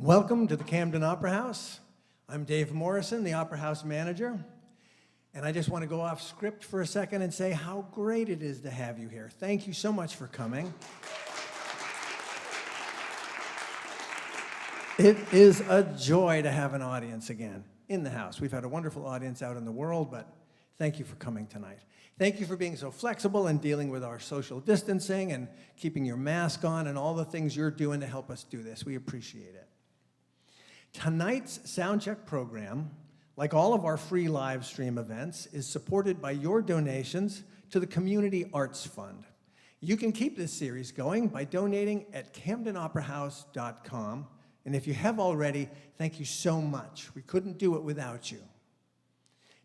Welcome to the Camden Opera House. I'm Dave Morrison, the Opera House manager, and I just want to go off script for a second and say how great it is to have you here. Thank you so much for coming. It is a joy to have an audience again in the house. We've had a wonderful audience out in the world, but thank you for coming tonight. Thank you for being so flexible and dealing with our social distancing and keeping your mask on and all the things you're doing to help us do this. We appreciate it. Tonight's Soundcheck program, like all of our free live stream events, is supported by your donations to the Community Arts Fund. You can keep this series going by donating at CamdenOperaHouse.com. And if you have already, thank you so much. We couldn't do it without you.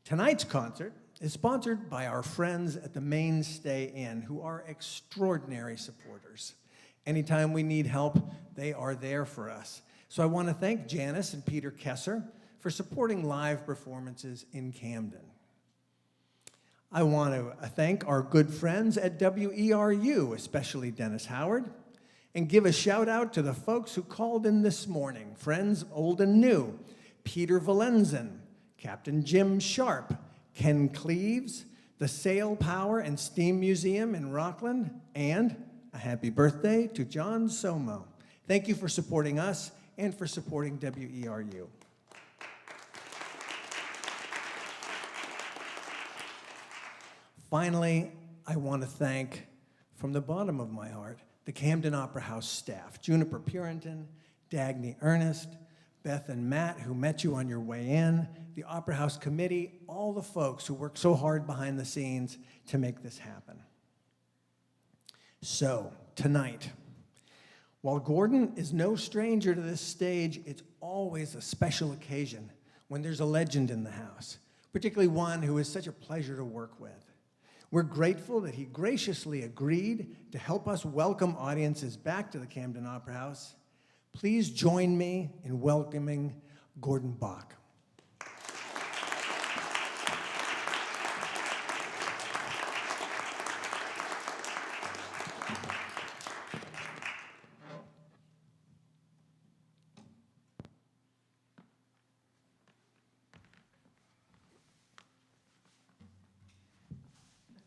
Tonight's concert is sponsored by our friends at the Mainstay Inn, who are extraordinary supporters. Anytime we need help, they are there for us. So I want to thank Janice and Peter Kesser for supporting live performances in Camden. I want to thank our good friends at WERU, especially Dennis Howard, and give a shout out to the folks who called in this morning, friends old and new, Peter Valenzen, Captain Jim Sharp, Ken Cleaves, the Sail Power and Steam Museum in Rockland, and a happy birthday to John Somo. Thank you for supporting us and for supporting WERU. Finally, I want to thank, from the bottom of my heart, the Camden Opera House staff, Juniper Purinton, Dagny Ernest, Beth and Matt, who met you on your way in, the Opera House committee, all the folks who work so hard behind the scenes to make this happen. So, tonight, while Gordon is no stranger to this stage, it's always a special occasion when there's a legend in the house, particularly one who is such a pleasure to work with. We're grateful that he graciously agreed to help us welcome audiences back to the Camden Opera House. Please join me in welcoming Gordon Bach.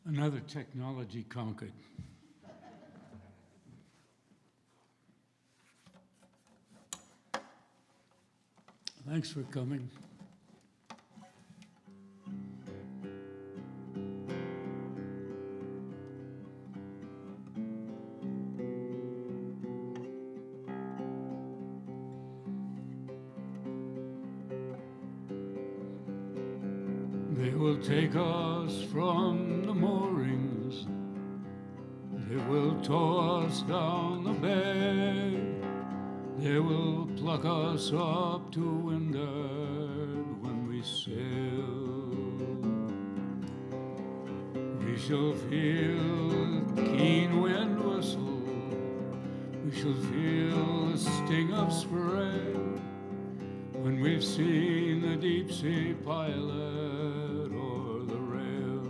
Another technology conquered. Thanks for coming. They will take us from the moorings. They will tow us down the bay. They will pluck us up to windward when we sail. We shall feel the keen wind whistle. We shall feel the sting of spray when we've seen the deep sea pilot o'er the rail.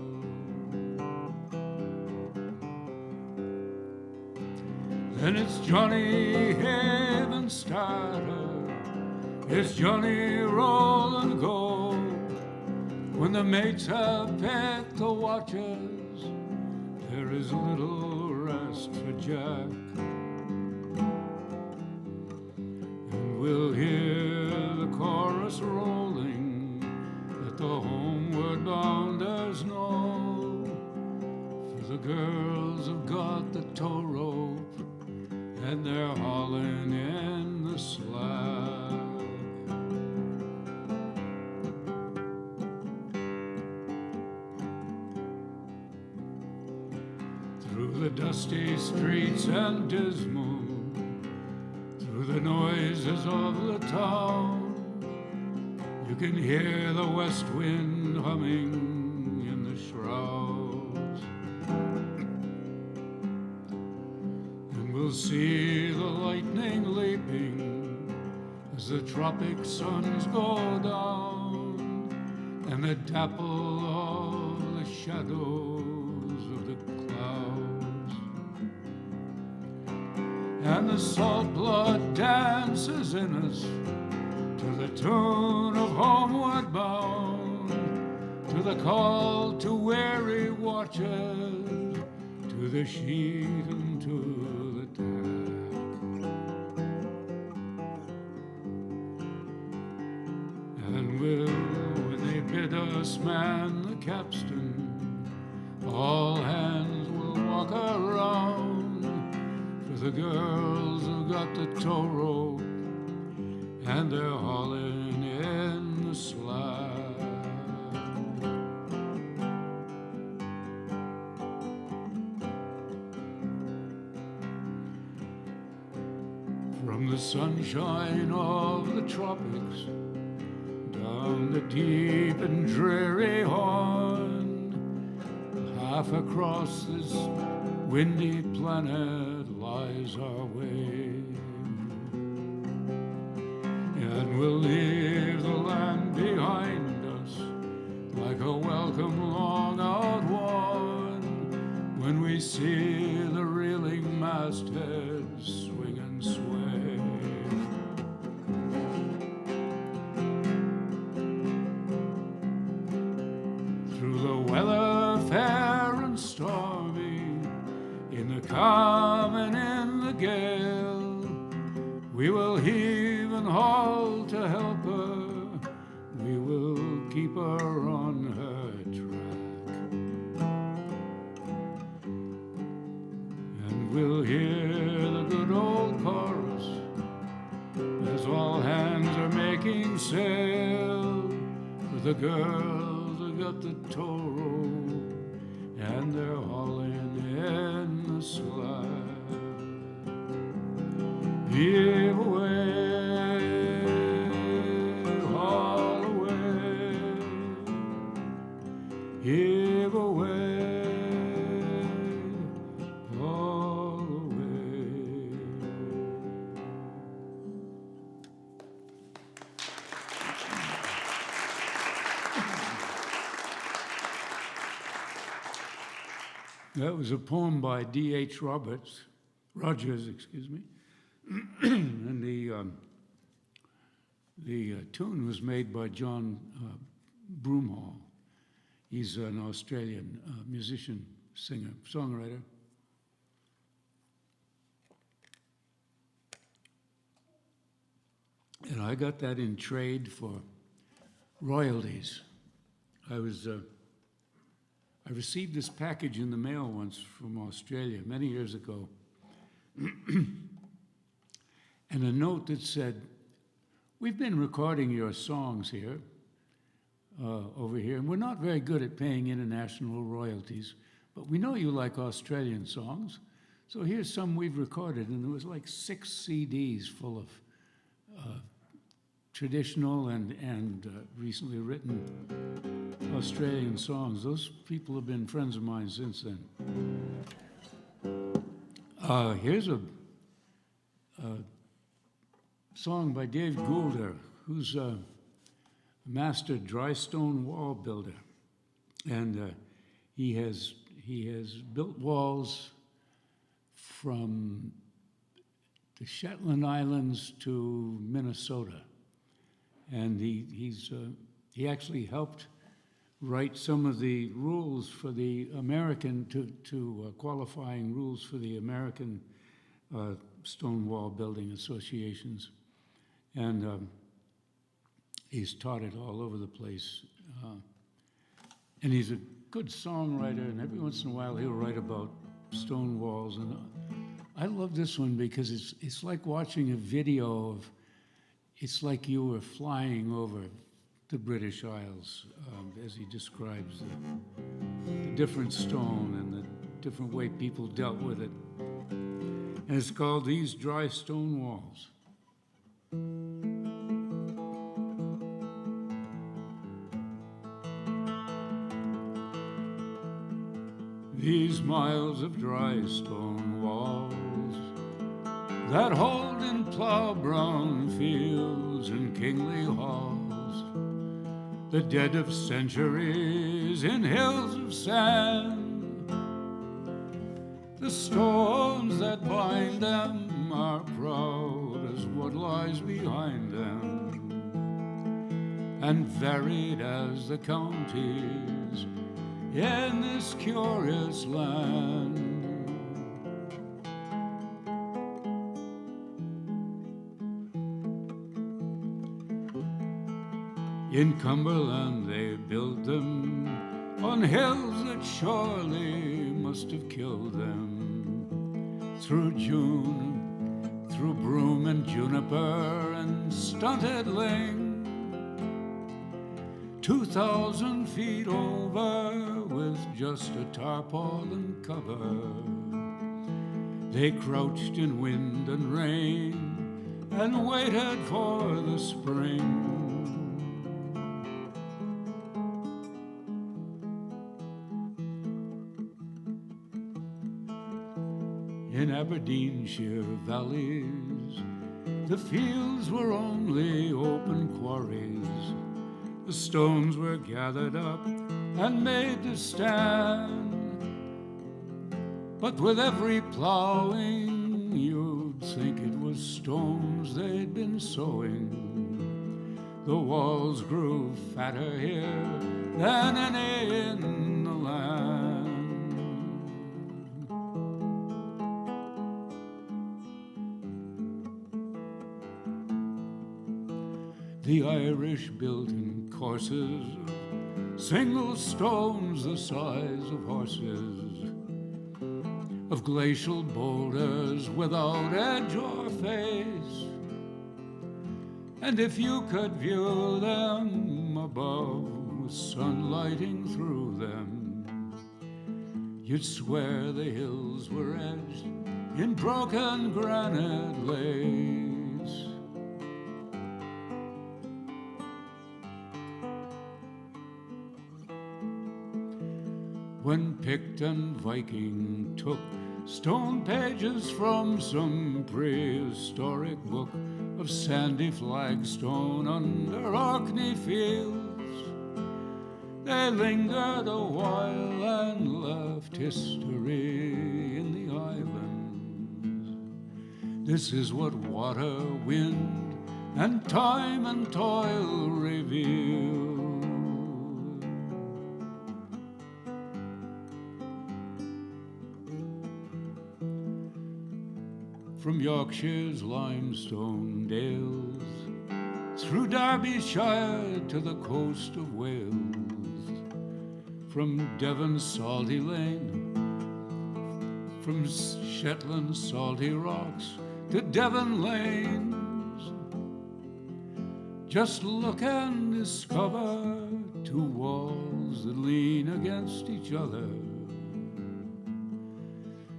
Then it's Johnny Haven starter, it's Johnny roll and go. When the mates have packed the watches, there is little rest for Jack. And we'll hear the chorus rolling that the homeward bounders know. For the girls have got the tow rope and they're hauling in the slack. Through the dusty streets and dismal, through the noises of the town, you can hear the west wind humming in the shrouds. And we'll see the lightning leaping as the tropic suns go down, and the dapple of the shadows of the clouds. and the salt blood dances in us to the tune of Homeward Bound, to the call to weary watchers, to the sheet and to the tack. And when they bid us man the capstan, all hands will walk around, for the girls have got the tow rope and they're hauling in the slack. From the sunshine of the tropics down the deep and dreary Horn, half across this windy planet lies our way. And we'll leave the land behind us like a welcome long outworn, when we see the reeling mastheads swing and sway. Through the weather fair and stormy, in the calm and in the gale, we will heave and haul to help her, we will keep her on her track. And we'll hear the good old chorus as all hands are making sail, for the girls have got the tow rope and they're hauling in the slack. Heave away, haul away, heave away, haul away. That was a poem by D.H. Rogers, excuse me. And the tune was made by John Broomhall. He's an Australian musician, singer, songwriter. And I got that in trade for royalties. I received this package in the mail once from Australia many years ago. And a note that said, "We've been recording your songs here, over here, and we're not very good at paying international royalties, but we know you like Australian songs, so here's some we've recorded." And there was like 6 CDs full of traditional and recently written Australian songs. Those people have been friends of mine since then. Here's a song by Dave Goulder, who's a master dry stone wall builder, and he has built walls from the Shetland Islands to Minnesota, and he actually helped write some of the rules for the American qualifying rules for the American stone wall building associations. And he's taught it all over the place. And he's a good songwriter, and every once in a while he'll write about stone walls. And I love this one because it's like watching a video of, it's like you were flying over the British Isles, as he describes the different stone and the different way people dealt with it. And it's called These Dry Stone Walls. These miles of dry stone walls that hold in plough-brown fields and kingly halls, the dead of centuries in hills of sand, The stones that bind them are proud as what lies behind them, and varied as the counties in this curious land. In Cumberland they built them on hills that surely must have killed them. Through June, through broom and juniper and stunted ling, 2,000 feet over with just a tarpaulin cover, they crouched in wind and rain and waited for the spring. In Aberdeenshire valleys, the fields were only open quarries. The stones were gathered up and made to stand. But with every ploughing, you'd think it was stones they'd been sowing. The walls grew fatter here than any in the land. The Irish built in courses of single stones the size of horses, of glacial boulders without edge or face. And if you could view them above with sun lighting through them, you'd swear the hills were edged in broken granite lace. When Pict and Viking took stone pages from some prehistoric book of sandy flagstone under Orkney fields, they lingered a while and left history in the islands. This is what water, wind, and time and toil reveal. From Yorkshire's limestone dales, through Derbyshire to the coast of Wales, from Devon's salty lane, from Shetland's salty rocks to Devon lanes, just look and discover two walls that lean against each other.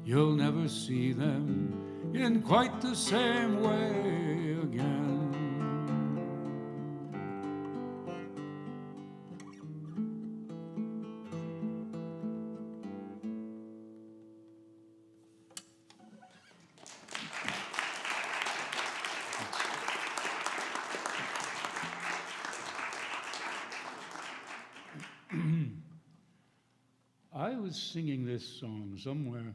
You'll never see them in quite the same way again. I was singing this song somewhere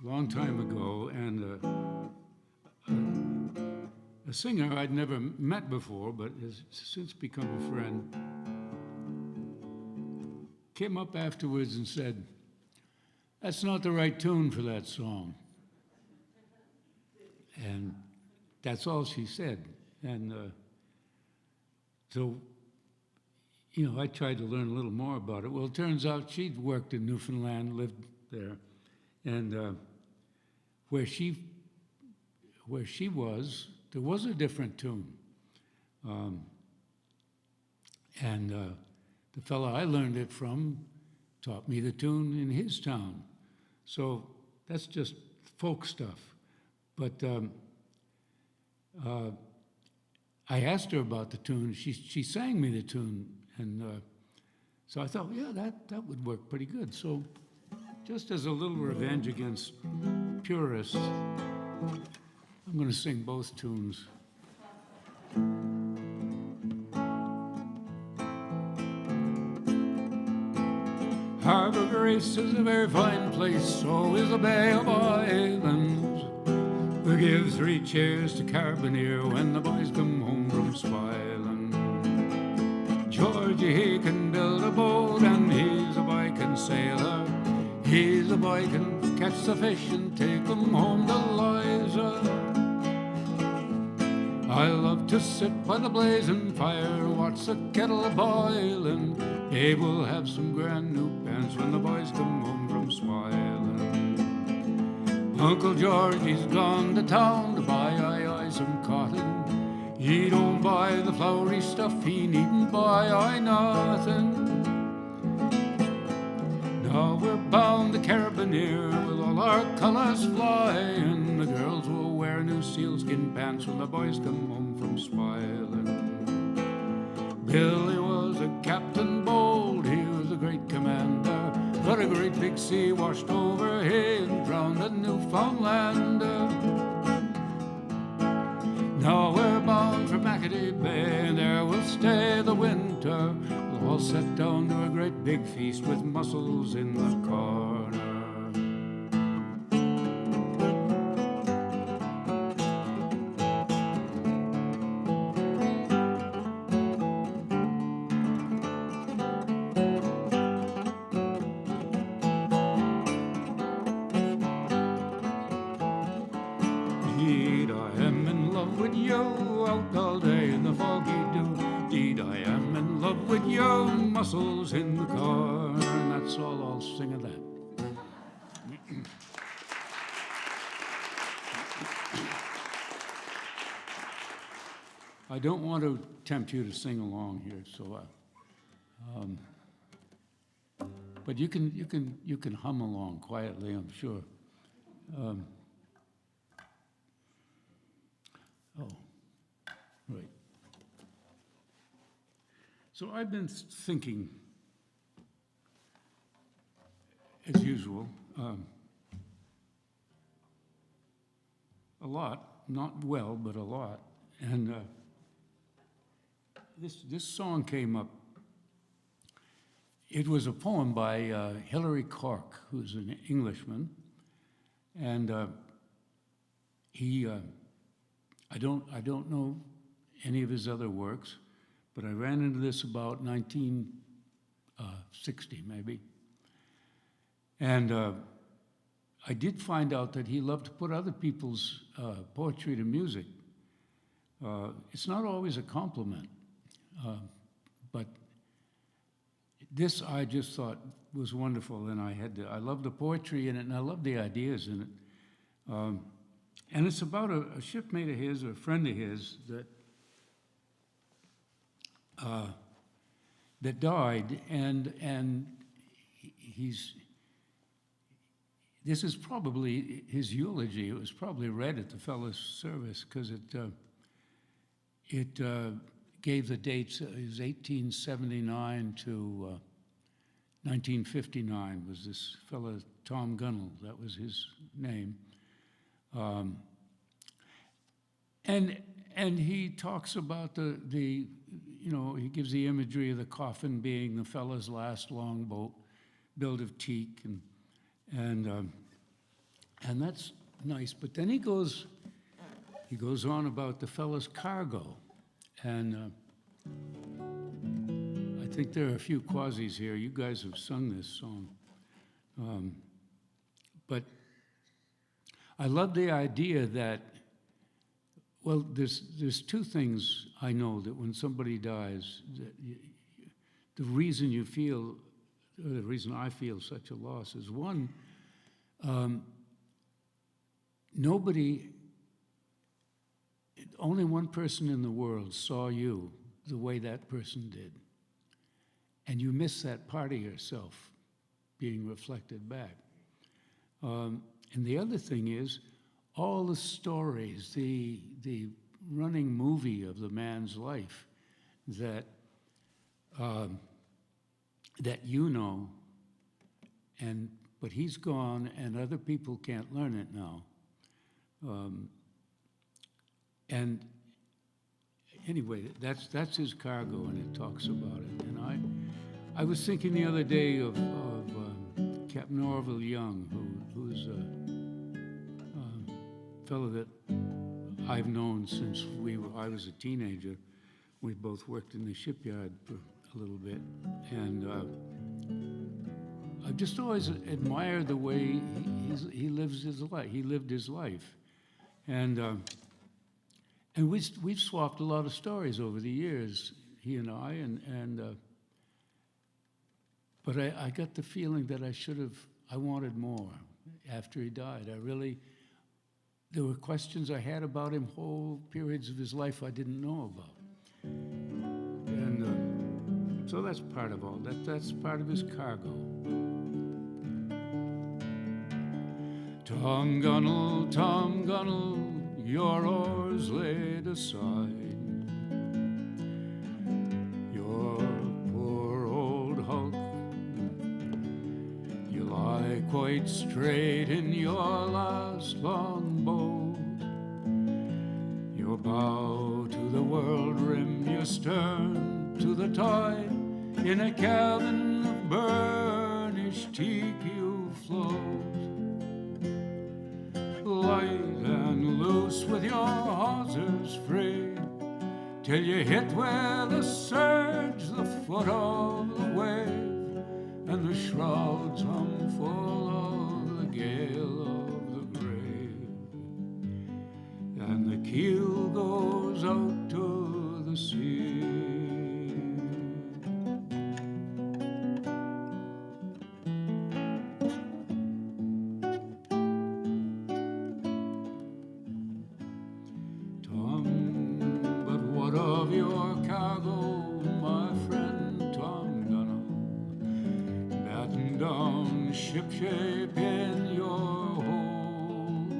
long time ago, and a singer I'd never met before, but has since become a friend, came up afterwards and said, "That's not the right tune for that song." And that's all she said. And so, you know, I tried to learn a little more about it. Well, it turns out she'd worked in Newfoundland, lived there, and where she was, there was a different tune. And the fellow I learned it from taught me the tune in his town. So that's just folk stuff. But I asked her about the tune. She sang me the tune. And so I thought, yeah, that would work pretty good. So just as a little revenge against purists, I'm going to sing both tunes. Harbor Grace is a very fine place, so is the Bay of Islands. We give 3 cheers to Carbonear when the boys come home from Swiland. Georgie, he can build a boat, and he's a boy-can sailor. He's a boy can catch the fish and take them home to Liza. I love to sit by the blazing fire, watch the kettle boiling. Babe will have some grand new pants when the boys come home from Swiland. Uncle Georgie's gone to town to buy some cotton. He don't buy the flowery stuff, he needn't buy nothing. Now we're bound to Carbonear with all our colours flying. The girls will wear new sealskin pants when the boys come home from Swiland. Billy was a captain bold, he was a great commander, but a great big sea washed over him and drowned a Newfoundlander. Now we're bound for Macadee Bay, and there we'll stay the winter. We'll all sit down to a great big feast with mussels in the corner. Indeed, I am in love with you, out all day in the foggy dew. Indeed, I am in love with you, mussels in the corner. And that's all I'll sing of that. I don't want to tempt you to sing along here, so but you can hum along quietly, I'm sure. Oh, right. So I've been thinking, as usual, a lot, not well, but a lot. And this song came up. It was a poem by Hilary Cork, who's an Englishman, and he. I don't know any of his other works, but I ran into this about 1960 maybe, and I did find out that he loved to put other people's poetry to music. It's not always a compliment, but this I just thought was wonderful, and I love the poetry in it, and I love the ideas in it. And it's about a shipmate of his, or a friend of his, that died, and this is probably his eulogy. It was probably read at the fellow's service, because it gave the dates. It was 1879 to 1959 was this fellow, Tom Gunn, that was his name. And he talks about he gives the imagery of the coffin being the fellow's last longboat built of teak, and that's nice. But then he goes on about the fellow's cargo, and I think there are a few quasis here. You guys have sung this song, but I love the idea that, well, there's 2 things I know that when somebody dies, the reason you feel, or the reason I feel such a loss is, one, only one person in the world saw you the way that person did. And you miss that part of yourself being reflected back. And the other thing is, all the stories, the running movie of the man's life that you know, but he's gone, and other people can't learn it now. And anyway, that's his cargo, and it talks about it. And I was thinking the other day of Captain Orville Young, who's a fellow that I've known since I was a teenager. We both worked in the shipyard for a little bit, and I've just always admired the way he lives his life. He lived his life, and we've swapped a lot of stories over the years, he and I, but I got the feeling that I wanted more after he died. There were questions I had about him, whole periods of his life I didn't know about. And so that's part of all that. That's part of his cargo. Tom Gunnell, your oars laid aside. Your poor old hulk, you lie quite straight in your last long boat. Your bow to the world rim, your stern to the tide. In a cabin of burnished teak you float, light and loose with your hawsers free, till you hit where the surge, the foot of the wave, and the shrouds hum full of the gale of the grave, and the keel goes out to the sea. Shipshape in your hold,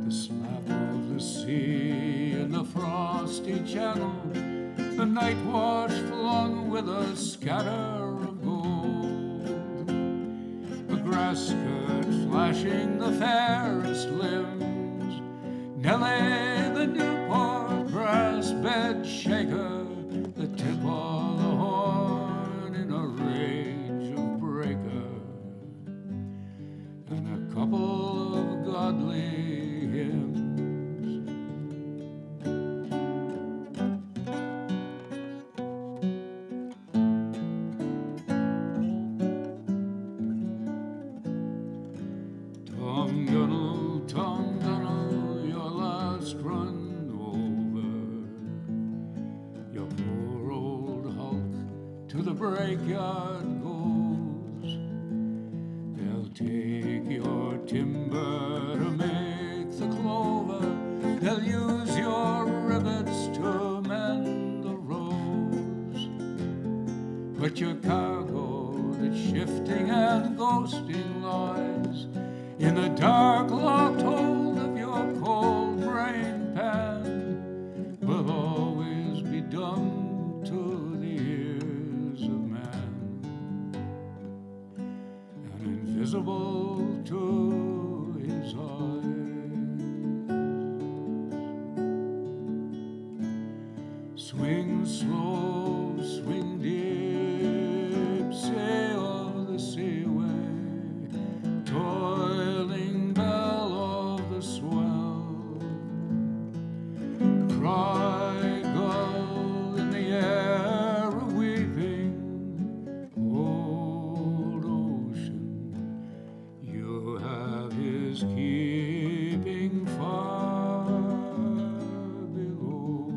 the slap of the sea in the frosty channel, the night wash flung with a scatter of gold, the grass skirt flashing the fairest limbs, Nellie the Newport grass bed shaker, the tip of the horn in a rage of breaker, and a couple of godly hymns. Tom Gunn, your last run over, your poor old hulk to the brickyard goes. They'll take your timber to make the clover, they'll use your rivets to mend the rows, but your cargo that's shifting and ghosting lies in the dark locked hold of your cold brain pan, will always be dumb to the ears of man, and invisible to his eyes. Swing slow, swing deep, sail the seaway, toiling bell of the swell, cry gull in the air a weeping, old ocean, you have his keeping far below,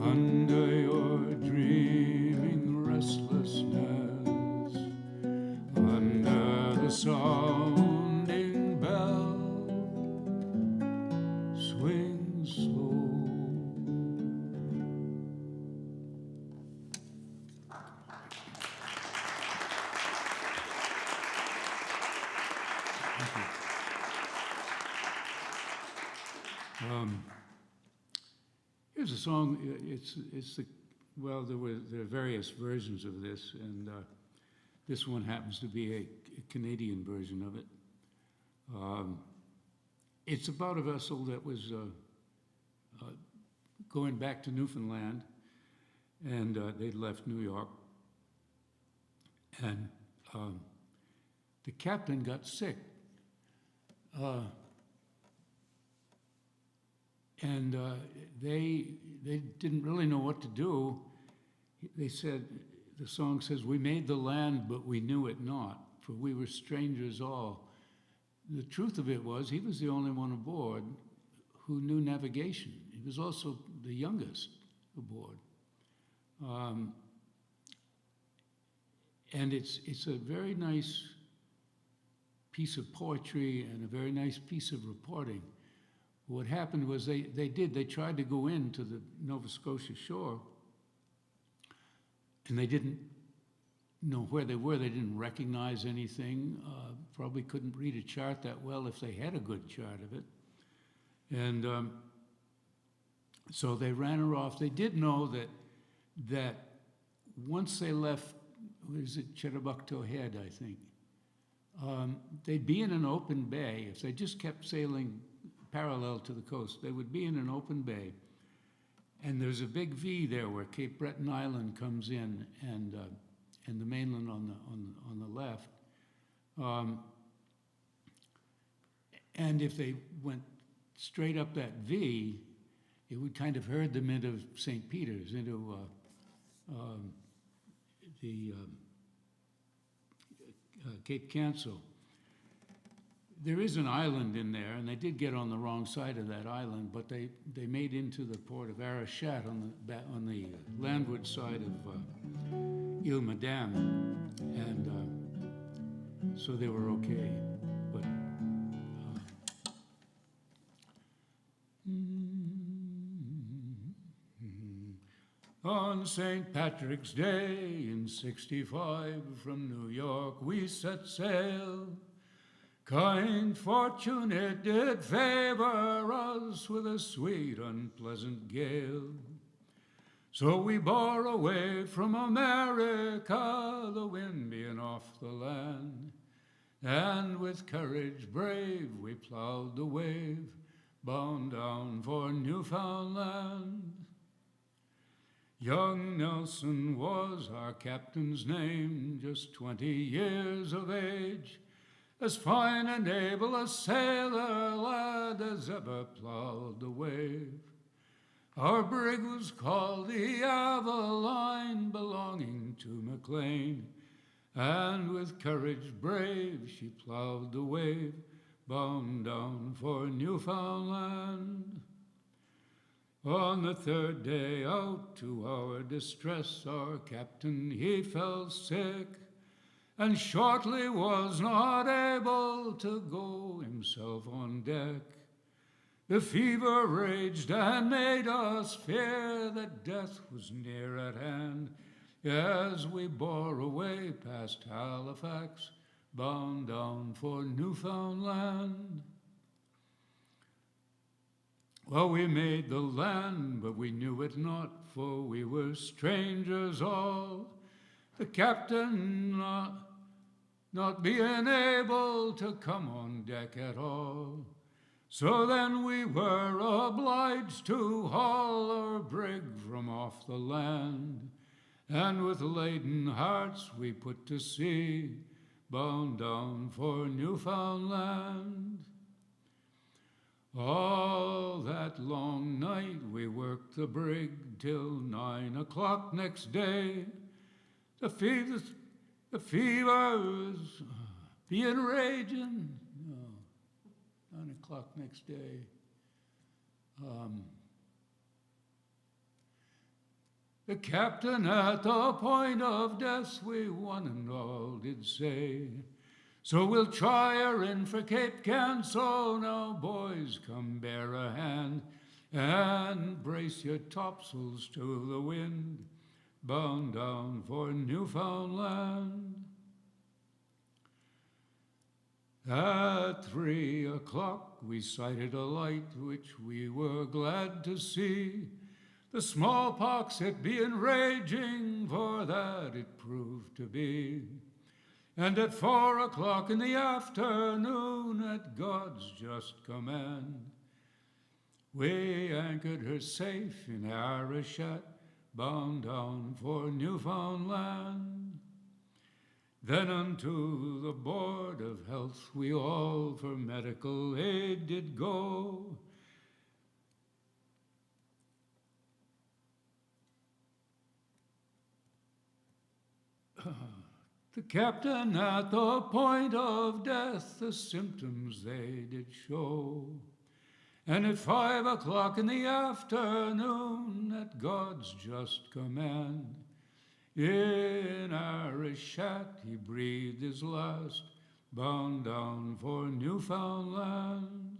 under your dreaming restlessness, under the sounding bell, swing slow. Here's a song. It's the well. There are various versions of this, and this one happens to be a Canadian version of it. It's about a vessel that was going back to Newfoundland, and they'd left New York, and the captain got sick. And they didn't really know what to do. They said, the song says, "We made the land, but we knew it not, for we were strangers all." The truth of it was, he was the only one aboard who knew navigation. He was also the youngest aboard. And it's a very nice piece of poetry and a very nice piece of reporting. What happened was they tried to go into the Nova Scotia shore, and they didn't know where they were. They didn't recognize anything, probably couldn't read a chart that well if they had a good chart of it. And so they ran her off. They did know that once they left, was it Chedabucto Head, I think, they'd be in an open bay. If they just kept sailing parallel to the coast, they would be in an open bay. And there's a big V there where Cape Breton Island comes in, and the mainland on the left. And if they went straight up that V, it would kind of herd them into St. Peter's, into the Cape Cancel. There is an island in there, and they did get on the wrong side of that island, but they made into the port of Arachat on the landward side of Ile Madame, and so they were okay. But on St. Patrick's Day in '65, from New York we set sail. Kind fortune it did favor us with a sweet, unpleasant gale. So we bore away from America, the wind being off the land, and with courage brave we plowed the wave, bound down for Newfoundland. Young Nelson was our captain's name, just 20 years of age, as fine and able a sailor lad as ever plowed the wave. Our brig was called the Aveline, belonging to Maclean, and with courage brave she plowed the wave, bound down for Newfoundland. On the third day out, to our distress, our captain he fell sick, and shortly was not able to go himself on deck. The fever raged and made us fear that death was near at hand, as we bore away past Halifax, bound down for Newfoundland. Well, we made the land, but we knew it not, for we were strangers all. The captain not being able to come on deck at all. So then we were obliged to haul our brig from off the land, and with laden hearts we put to sea, bound down for Newfoundland. All that long night we worked the brig till 9 o'clock next day. The fever was being raging. 9 o'clock next day. The captain at the point of death, we one and all did say, so we'll try her in for Cape Cancel. Now, boys, come bear a hand and brace your topsails to the wind, bound down for Newfoundland. At 3 o'clock we sighted a light which we were glad to see, the smallpox it being raging, for that it proved to be. And at 4 o'clock in the afternoon, at God's just command, we anchored her safe in Arachat, bound down for Newfoundland. Then unto the Board of Health we all for medical aid did go. The captain at the point of death, the symptoms they did show. And at 5 o'clock in the afternoon, at God's just command, in Arishat he breathed his last, bound down for Newfoundland.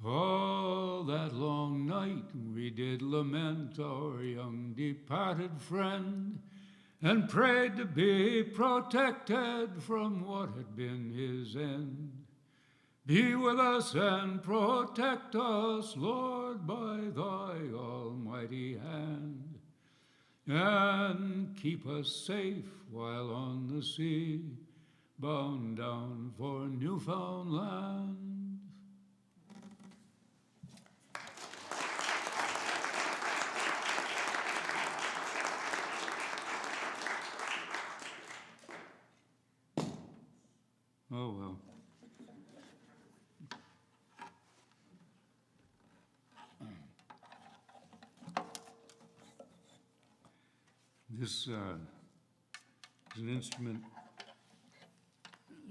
All that long night we did lament our young departed friend, and prayed to be protected from what had been his end. Be with us and protect us, Lord, by thy almighty hand, and keep us safe while on the sea, bound down for Newfoundland. Oh, well. This is an instrument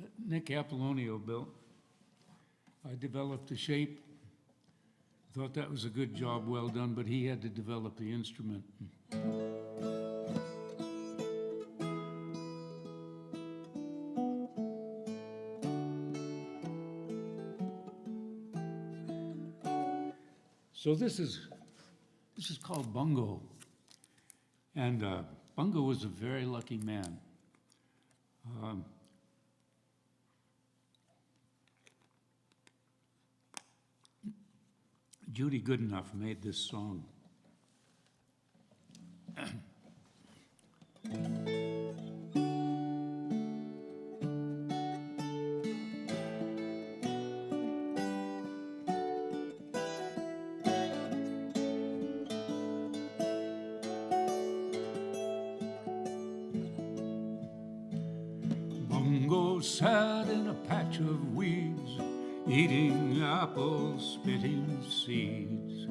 that Nick Apollonio built. I developed the shape. Thought that was a good job, well done, but he had to develop the instrument. So this is called Bongo, and Bongo was a very lucky man. Judy Goodenough made this song. Bongo sat in a patch of weeds, eating apples, spitting seeds.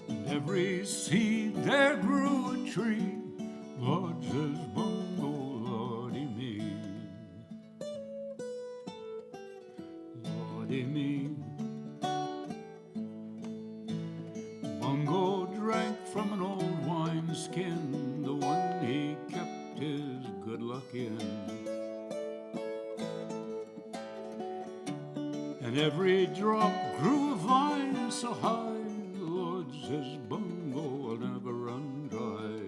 And every seed there grew a tree. Lord, says Bongo, Lordy me. Lordy me. Bongo drank from an old wineskin, the one he kept his good luck in. And every drop grew a vine so high, the Lord says, Bongo will never run dry.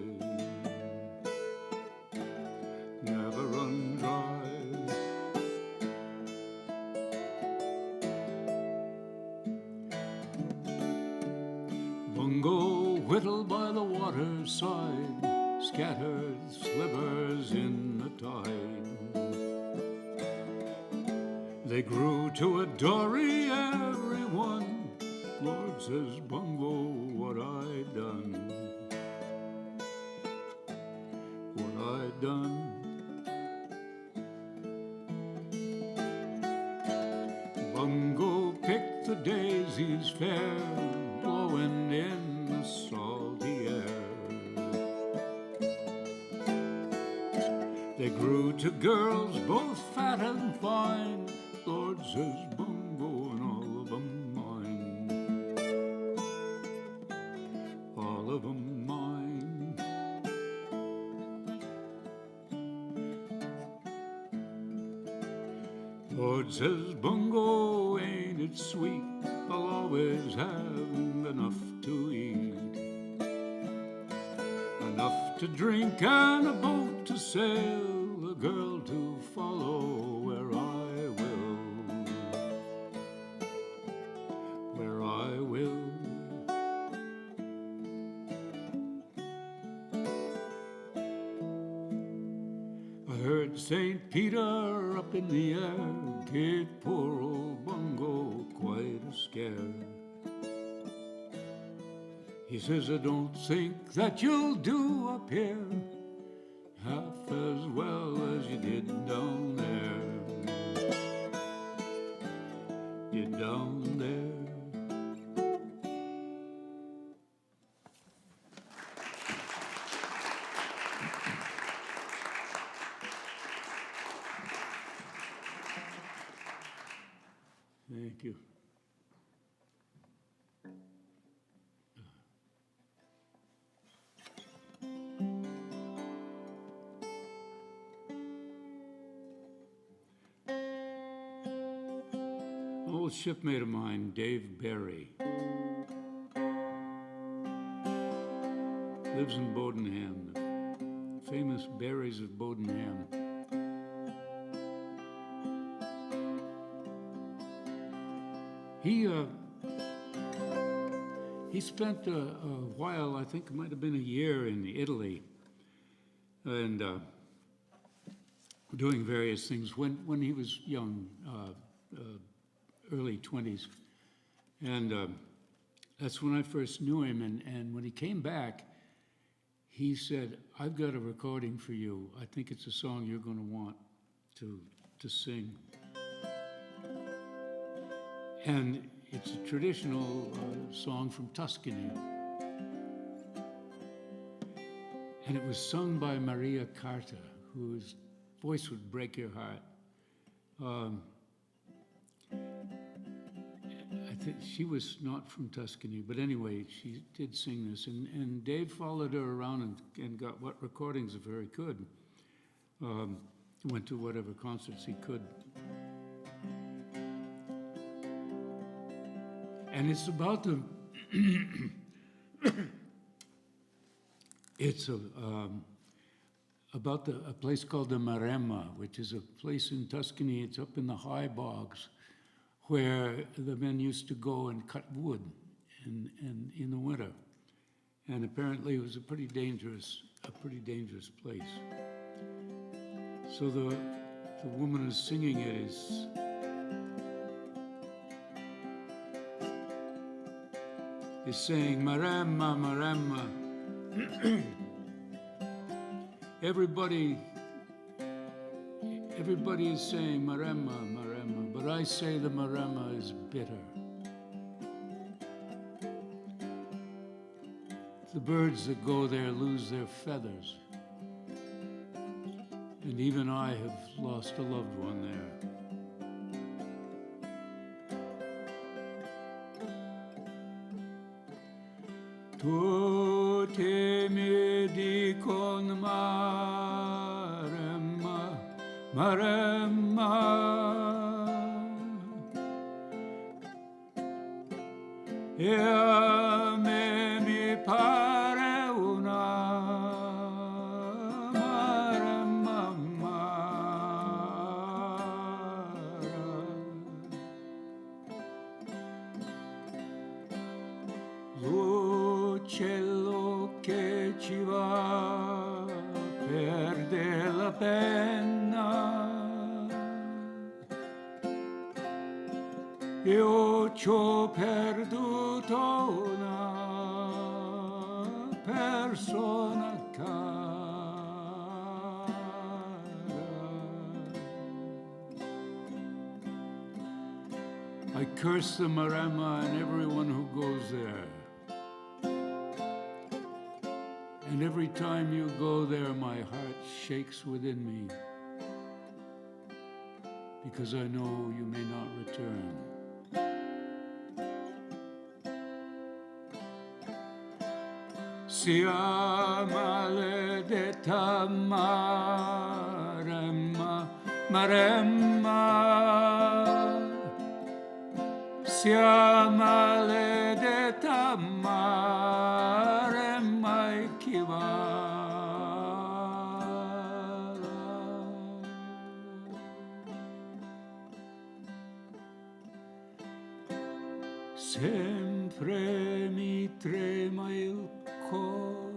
Never run dry. Bongo whittled by the waterside, scattered slivers in the tide. They grew to a dory, everyone. Lord, says Bongo, what I done. What I done. Bongo picked the daisies fair, blowing in the salty air. They grew to girls both fat and fine. Lord, says Bongo, and all of 'em mine. All of 'em mine. Lord, says Bongo, ain't it sweet? I'll always have enough to eat, enough to drink and a boat to sail, a girl to follow where I will, where I will. I heard St. Peter up in the air gave poor old Bongo quite a scare. He says, I don't think that you'll do up here. half as well as you did down there. You're down there. Thank you. An old shipmate of mine, Dave Berry, lives in Bodenham, the famous berries of Bodenham. He spent a while, I think it might have been a year, in Italy, and doing various things when he was young, early 20s. And that's when I first knew him. And when he came back, he said, "I've got a recording for you. I think it's a song you're going to want to sing." And it's a traditional song from Tuscany. And it was sung by Maria Carta, whose voice would break your heart. I think she was not from Tuscany, but anyway, she did sing this. And Dave followed her around and got what recordings of her he could. Went to whatever concerts he could. And it's about the, about a place called the Marama, which is a place in Tuscany. It's up in the high bogs, where the men used to go and cut wood in the winter. And apparently it was a pretty dangerous place. So the woman who's singing it is saying, "Marama, Marama." Everybody is saying Marama, Marama, but I say the Marama is bitter. The birds that go there lose their feathers. And even I have lost a loved one there. Tutti mi dicon Marama, Marama, e a me mi pare una Marama l'uccello che ci va perde la penna. Io c'ho perduto una persona cara. I curse the Marama and everyone who goes there. And every time you go there, my heart shakes within me, because I know you may not return. Sia maledetta Marama, Marama, sia maledetta Marama e chi va. Sempre mi trema il cor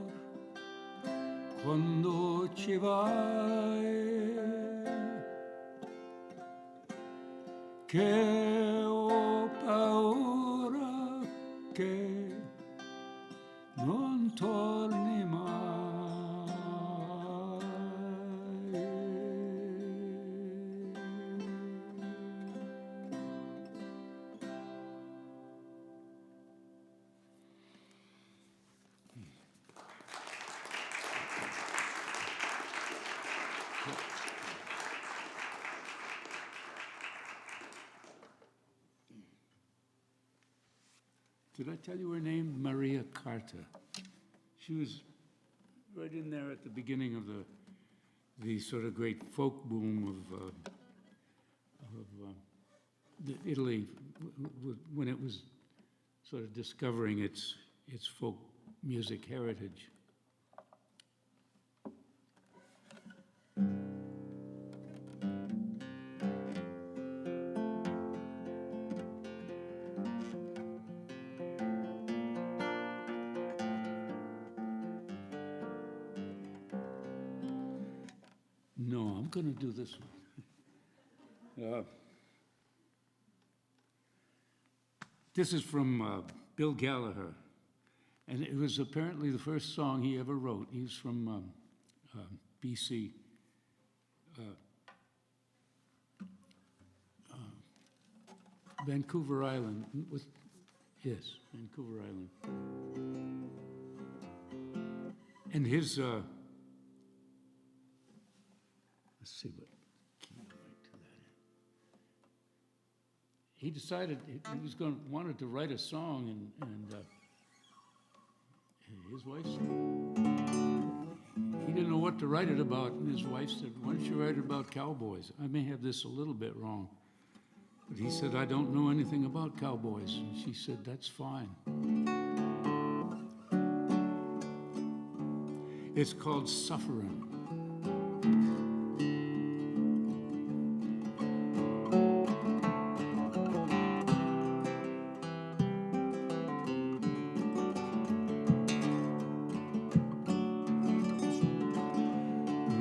quando ci vai, che ho paura che non torni mai. Did I tell you her name? Maria Carta. She was right in there at the beginning of the sort of great folk boom of Italy when it was sort of discovering its folk music heritage. No, I'm going to do this one. This is from Bill Gallagher, and it was apparently the first song he ever wrote. He's from BC. Vancouver Island. Yes, Vancouver Island. And his, let's see what key do I do that in. He decided he was wanted to write a song, and his wife said, he didn't know what to write it about, and his wife said, why don't you write it about cowboys? I may have this a little bit wrong, but he said, I don't know anything about cowboys. And she said, that's fine. It's called Suffering.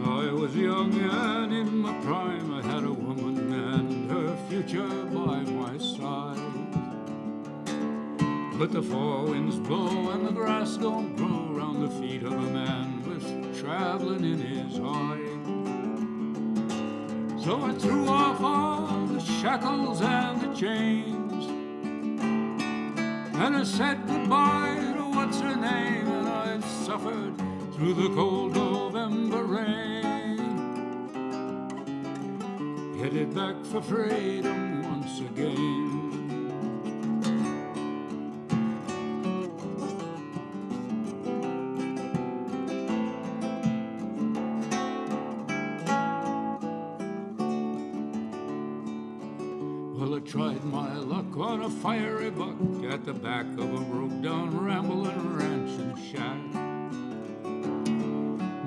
I was young and in my prime, I had a woman and her future by my side. But the four winds blow and the grass don't grow round the feet of a man with traveling in his hide. So I threw off all the shackles and the chains, and I said goodbye to what's her name, and I suffered through the cold November rain, headed back for freedom once again. Well, I tried my luck on a fiery buck at the back of a broke-down rambling ranch and shack.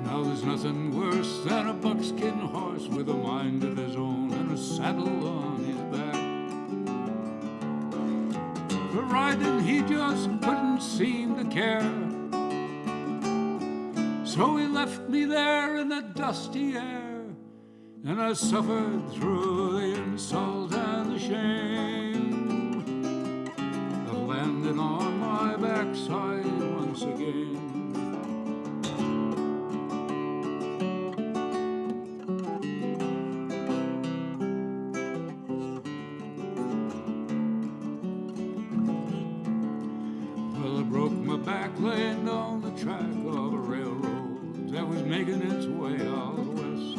Now there's nothing worse than a buckskin horse with a mind of his own and a saddle on his back. For riding he just couldn't seem to care, so he left me there in the dusty air, and I suffered through the insult and the shame of landing on my backside once again. Laying down the track of a railroad that was making its way out west.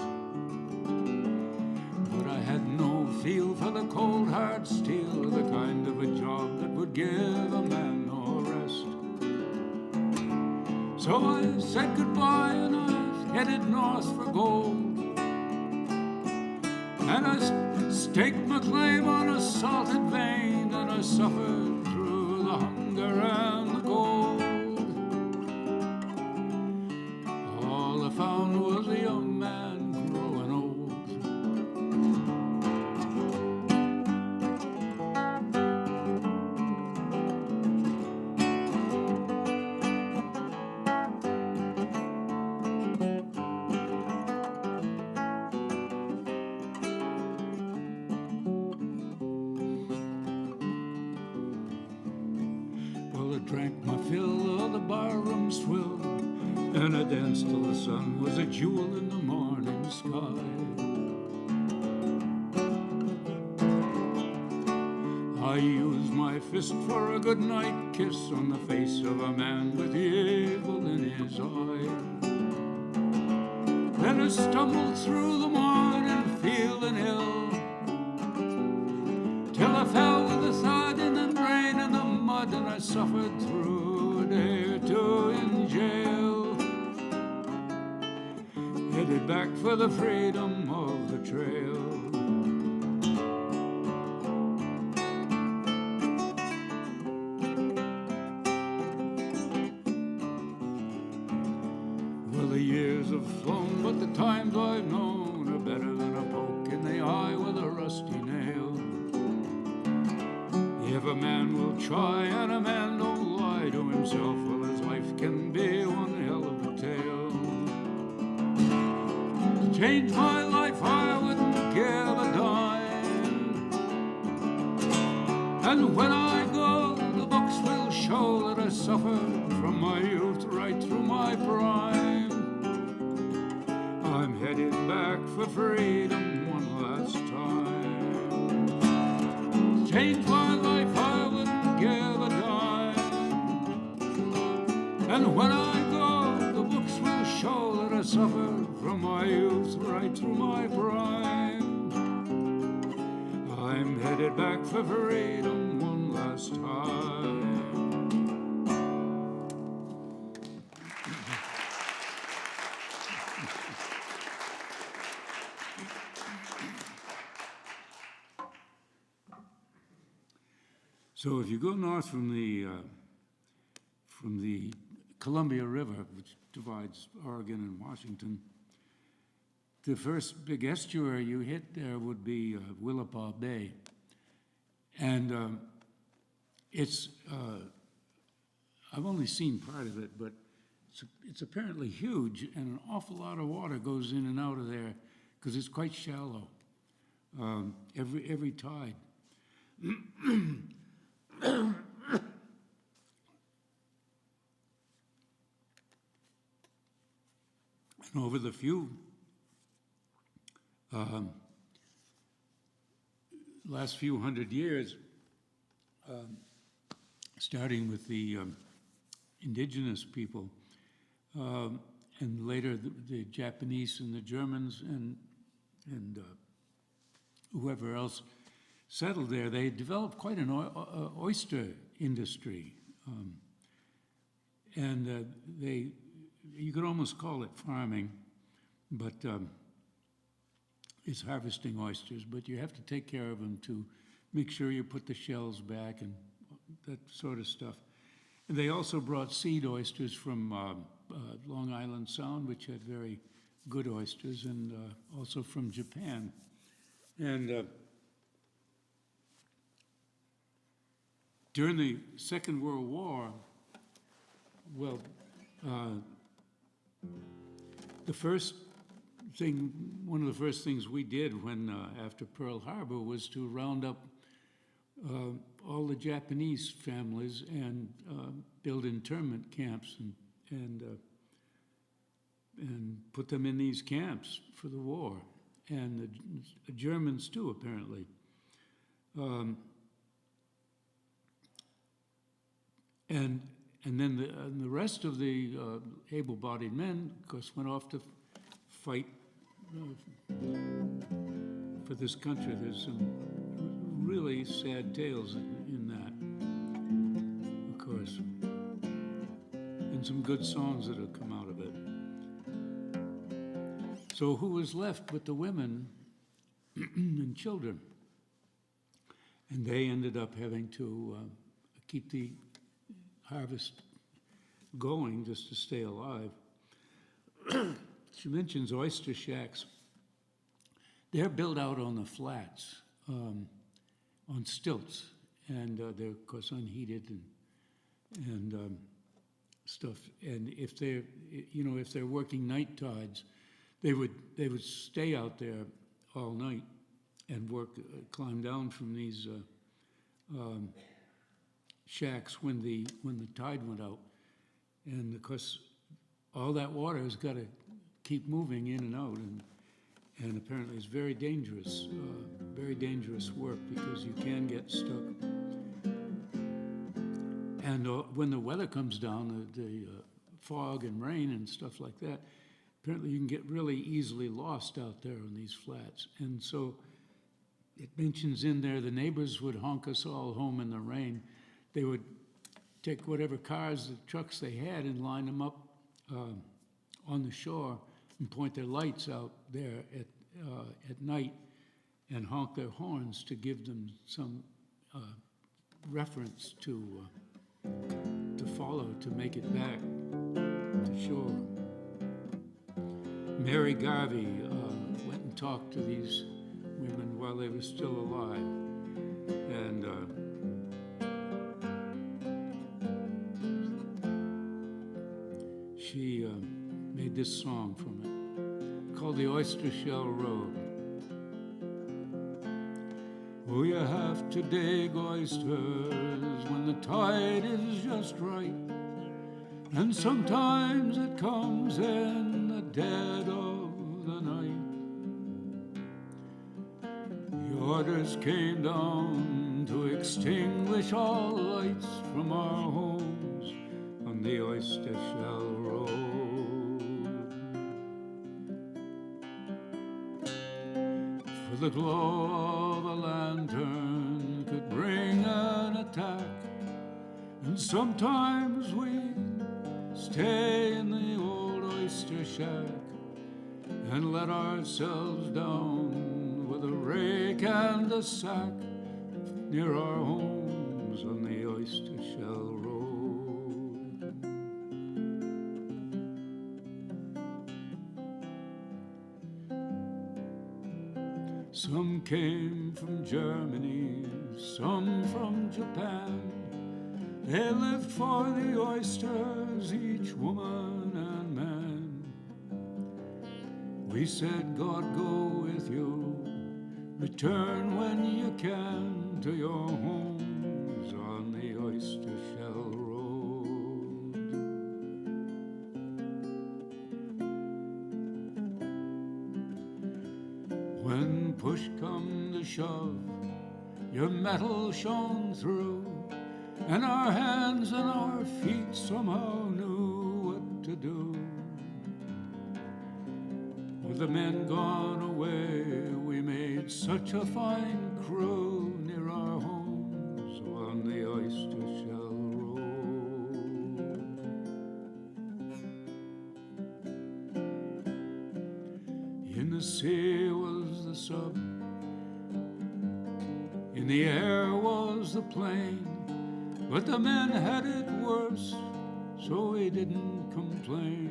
But I had no feel for the cold hard steel, the kind of a job that would give a man no rest. So I said goodbye and I headed north for gold, and I staked my claim on a salted vein, and I suffered through the hunger and the cold. All I found was a young man growing old. Well, I drank my fill of the barroom swill, and I danced till the sun was a jewel in the morning sky. I used my fist for a goodnight kiss on the face of a man with evil in his eye. Then I stumbled through the morning feeling ill, till I fell with a thud in the rain and the mud, and I saw suffered through a day or two in jail, headed back for the freedom of the trail. Well, the years have flown, but the times I've known are better than a poke in the eye with a rusty nail. If a man will try and a man don't lie to himself, well, his life can be one hell of a tale. To change my life, I wouldn't give a dime. And when I go, the books will show that I suffered from my youth right through my prime. I'm headed back for freedom one last time. To change my life, I wouldn't give a dime. And when I go, the books will show that I suffered from my youth right through my prime. I'm headed back for freedom one last time. So if you go north from the Columbia River, which divides Oregon and Washington, the first big estuary you hit there would be Willapa Bay. And it's, I've only seen part of it, but it's apparently huge, and an awful lot of water goes in and out of there because it's quite shallow every tide. And over the last few hundred years, starting with the indigenous people, and later the Japanese and the Germans and whoever else settled there, they developed quite an oyster industry. You could almost call it farming, but it's harvesting oysters, but you have to take care of them to make sure you put the shells back and that sort of stuff. And they also brought seed oysters from Long Island Sound, which had very good oysters, and also from Japan. And during the Second World War, well, one of the first things we did when after Pearl Harbor was to round up all the Japanese families and build internment camps and put them in these camps for the war, and the Germans too, apparently. And then the rest of the able-bodied men, of course, went off to fight for this country. There's some really sad tales in that, of course, and some good songs that have come out of it. So who was left with the women and children? And they ended up having to keep the harvest going just to stay alive. She mentions oyster shacks. They're built out on the flats, on stilts, and they're of course unheated and stuff. And if they're working night tides, they would stay out there all night and climb down from these shacks when the tide went out. And of course, all that water has got to keep moving in and out, and apparently it's very dangerous work because you can get stuck. And when the weather comes down, the fog and rain and stuff like that, apparently you can get really easily lost out there on these flats. And so it mentions in there the neighbors would honk us all home in the rain. They would take whatever cars, the trucks they had, and line them up on the shore and point their lights out there at night and honk their horns to give them some reference to follow to make it back to shore. Mary Garvey went and talked to these women while they were still alive, and she made this song from it called The Oyster Shell Road. Oh, you have to dig oysters when the tide is just right, and sometimes it comes in the dead of the night. The orders came down to extinguish all lights from our homes on the Oyster Shell Road. For the glow of a lantern could bring an attack, and sometimes we stay in the old oyster shack and let ourselves down with a rake and a sack near our homes on the Oyster Shell Road. Some came from Germany, some from Japan. They lived for the oysters, each woman and man. We said, God go with you, return when you can to your homes on the Oyster Shell Road. When push come to shove, your metal shone through, and our hands and our feet somehow knew what to do. With the men gone away, we made such a fine crew near our homes on the Oyster Shell Road. In the sea was the sub, in the air was the plane, but the men had it worse, so we didn't complain.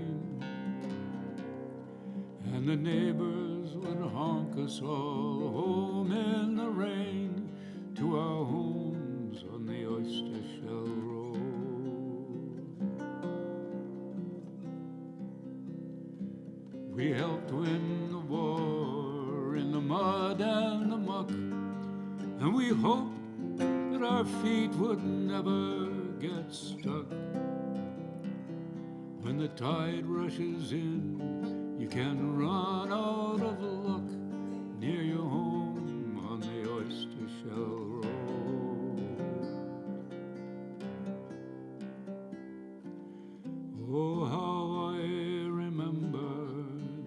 And the neighbors would honk us all home in the rain to our homes on the Oyster Shell Road. We helped win the war in the mud and the muck, and we hoped that our feet would never get stuck. When the tide rushes in, you can run out of luck near your home on the Oyster Shell Road. Oh, how I remember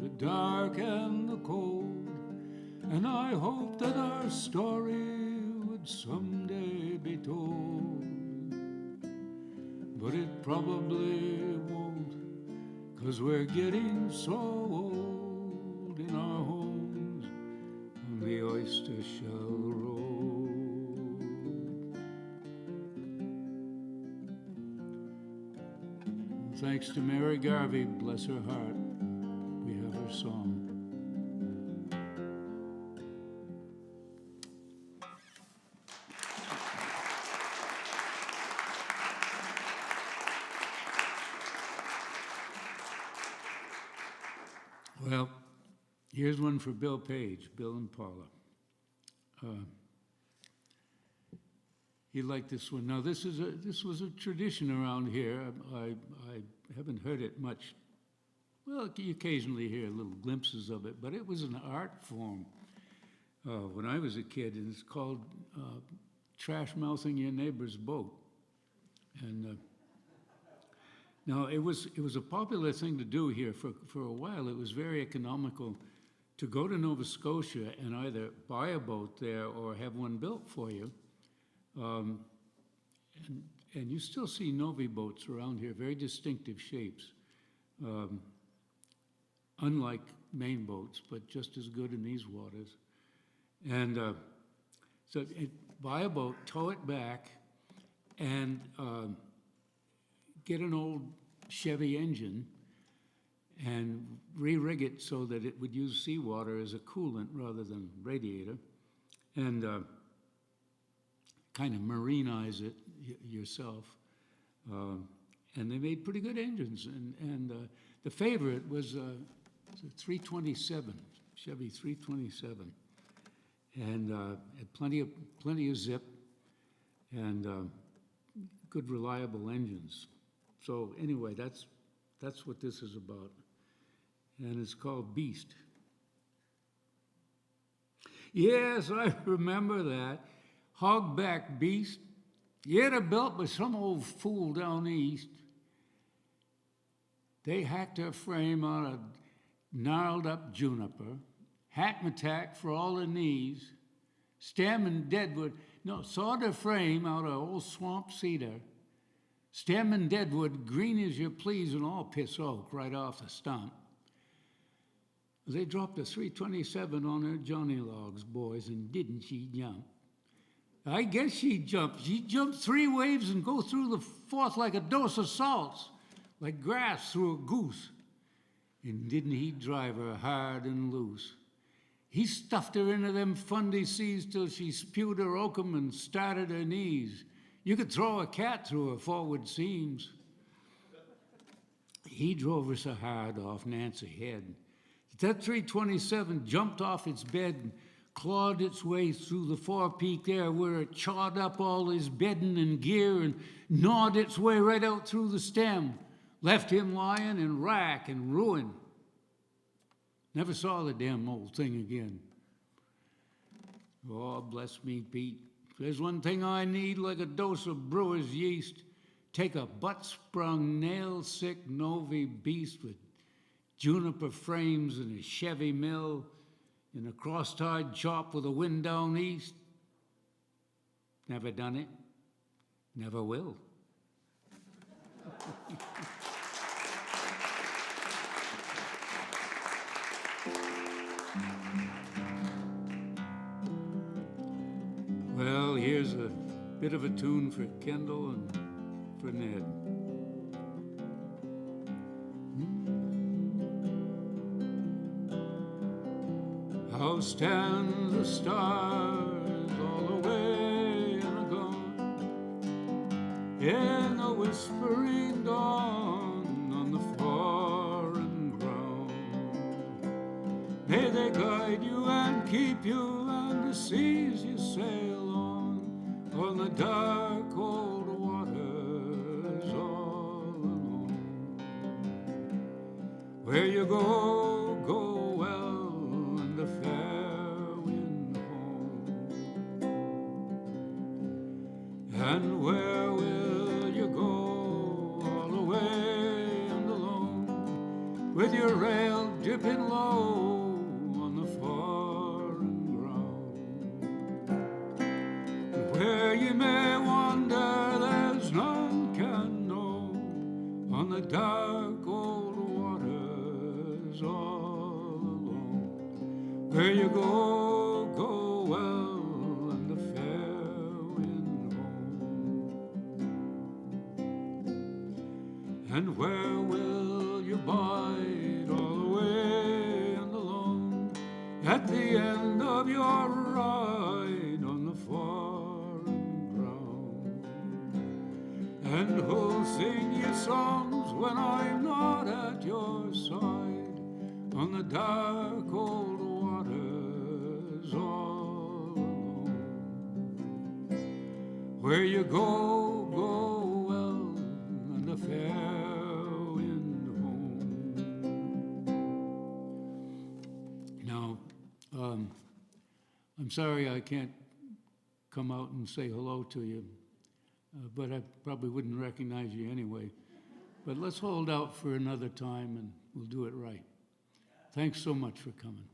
the dark and the cold, and I hope that our story would someday be told. But it probably won't, 'cause we're getting so old in our homes on the Oyster Shell Road. Thanks to Mary Garvey, bless her heart, we have her song. Well, here's one for Bill Page, Bill and Paula. He liked this one. Now, this was a tradition around here. I haven't heard it much. Well, you occasionally hear little glimpses of it, but it was an art form when I was a kid, and it's called trash mouthing your neighbor's boat. And now, it was a popular thing to do here for a while. It was very economical to go to Nova Scotia and either buy a boat there or have one built for you. and you still see Novi boats around here, very distinctive shapes. Unlike main boats, but just as good in these waters. And buy a boat, tow it back, and get an old Chevy engine and re-rig it so that it would use seawater as a coolant rather than radiator, and kind of marinize it yourself. And they made pretty good engines. And the favorite was a 327, Chevy 327, and had plenty of zip and good reliable engines. So anyway, that's what this is about, and it's called Beast. Yes, I remember that. Hogback Beast. Yet built by some old fool down east. They hacked her frame out of gnarled up juniper, hackmatack for all the knees, stem and deadwood. No, sawed her frame out of old swamp cedar, stem and deadwood, green as you please, and all piss oak right off the stump. They dropped a 327 on her Johnny logs, boys, and didn't she jump? I guess she jumped. She jumped 3 waves and go through the 4th like a dose of salts, like grass through a goose. And didn't he drive her hard and loose? He stuffed her into them fundy seas till she spewed her oakum and started her knees. You could throw a cat through her forward seams. He drove her so hard off Nancy Head that 327 jumped off its bed and clawed its way through the forepeak there, where it chawed up all his bedding and gear and gnawed its way right out through the stem, left him lying in wrack and ruin. Never saw the damn old thing again. Oh, bless me, Pete. If there's one thing I need like a dose of brewer's yeast, take a butt-sprung, nail-sick Novi Beast with juniper frames and a Chevy mill in a cross-tied chop with a wind down east. Never done it, never will. Well, here's a bit of a tune for Kendall and for Ned. How stand the stars all the way and agone in the whispering dawn on the foreign ground? May they guide you and keep you and the seas you sail on the dark old waters all alone. Where you go, go well, and a fair wind home. And where will you go, all away and alone, with your rail dipping low on the foreign ground? Where you may wander, there's none can know, on the dark old waters all alone. Where you go, go well, and a fair wind home. And where will you bide, all the way and alone, at the end of your ride on the foreign ground? And who'll sing you songs when I'm not at your side, on the dark old waters all alone? Where you go, go well, and a fair wind home. Now, I'm sorry I can't come out and say hello to you, but I probably wouldn't recognize you anyway. But let's hold out for another time and we'll do it right. Thanks so much for coming.